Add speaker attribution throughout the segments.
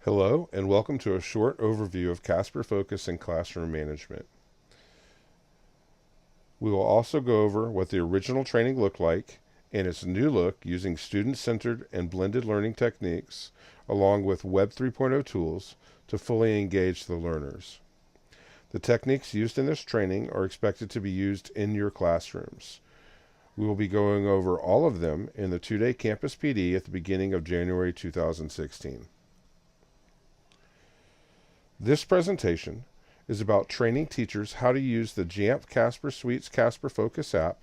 Speaker 1: Hello, and welcome to a short overview of Casper Focus and Classroom Management. We will also go over what the original training looked like and its new look using student-centered and blended learning techniques, along with Web 3.0 tools to fully engage the learners. The techniques used in this training are expected to be used in your classrooms. We will be going over all of them in the 2-day campus PD at the beginning of January 2016. This presentation is about training teachers how to use the Jamf Casper Suite's Casper Focus app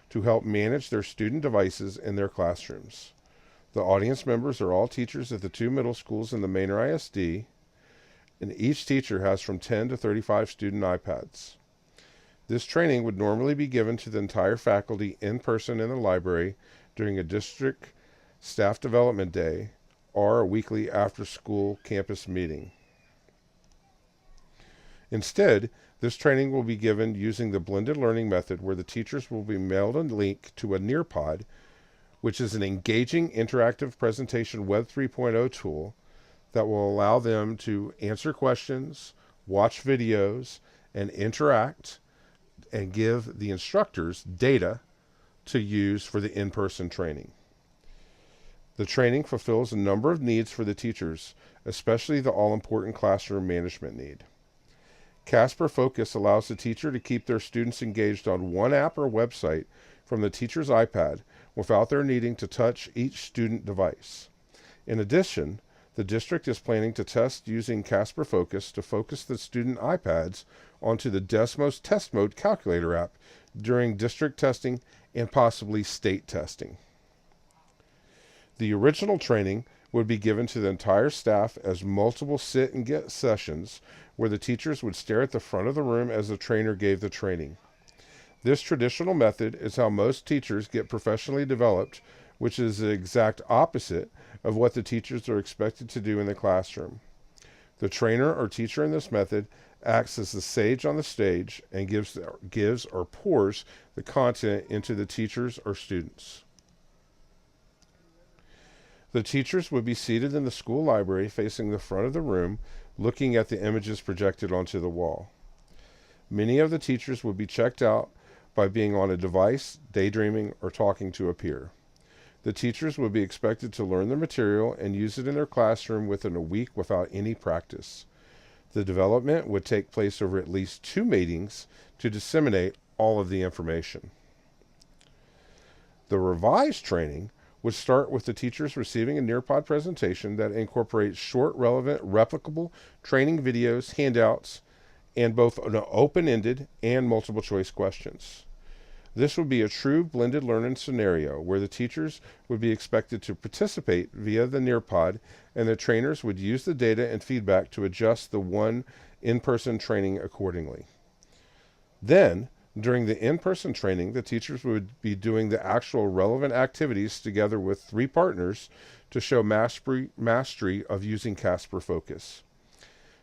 Speaker 1: to help manage their student devices in their classrooms. The audience members are all teachers at the 2 middle schools in the Manor ISD, and each teacher has from 10 to 35 student iPads. This training would normally be given to the entire faculty in person in the library during a district staff development day or a weekly after-school campus meeting. Instead, this training will be given using the blended learning method where the teachers will be mailed a link to a Nearpod, which is an engaging interactive presentation Web 3.0 tool that will allow them to answer questions, watch videos, and interact and give the instructors data to use for the in-person training. The training fulfills a number of needs for the teachers, especially the all-important classroom management need. Casper Focus allows the teacher to keep their students engaged on one app or website from the teacher's iPad without their needing to touch each student device. In addition, the district is planning to test using Casper Focus to focus the student iPads onto the Desmos Test Mode calculator app during district testing and possibly state testing. The original training would be given to the entire staff as multiple sit and get sessions where the teachers would stare at the front of the room as the trainer gave the training. This traditional method is how most teachers get professionally developed, which is the exact opposite of what the teachers are expected to do in the classroom. The trainer or teacher in this method acts as the sage on the stage and gives or pours the content into the teachers or students. The teachers would be seated in the school library facing the front of the room, looking at the images projected onto the wall. Many of the teachers would be checked out by being on a device, daydreaming, or talking to a peer. The teachers would be expected to learn the material and use it in their classroom within a week without any practice. The development would take place over at least 2 meetings to disseminate all of the information. The revised training would start with the teachers receiving a Nearpod presentation that incorporates short, relevant, replicable training videos, handouts, and both an open-ended and multiple-choice questions. This would be a true blended learning scenario where the teachers would be expected to participate via the Nearpod, and the trainers would use the data and feedback to adjust the one in-person training accordingly. Then, during the in-person training, the teachers would be doing the actual relevant activities together with 3 partners to show mastery of using Casper Focus.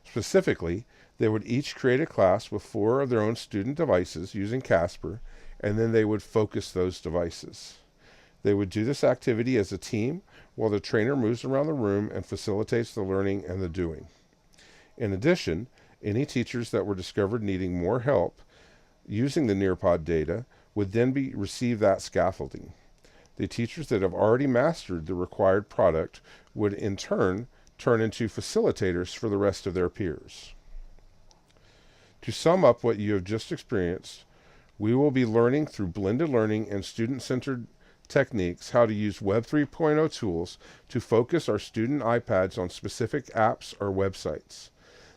Speaker 1: Specifically, they would each create a class with 4 of their own student devices using Casper, and then they would focus those devices. They would do this activity as a team while the trainer moves around the room and facilitates the learning and the doing. In addition, any teachers that were discovered needing more help using the Nearpod data would then receive that scaffolding. The teachers that have already mastered the required product would in turn turn into facilitators for the rest of their peers. To sum up what you have just experienced, we will be learning through blended learning and student-centered techniques how to use Web 3.0 tools to focus our student iPads on specific apps or websites.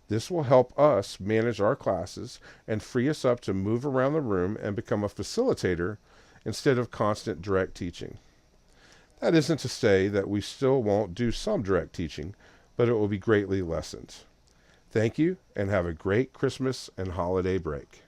Speaker 1: This will help us manage our classes and free us up to move around the room and become a facilitator instead of constant direct teaching. That isn't to say that we still won't do some direct teaching, but it will be greatly lessened. Thank you, and have a great Christmas and holiday break.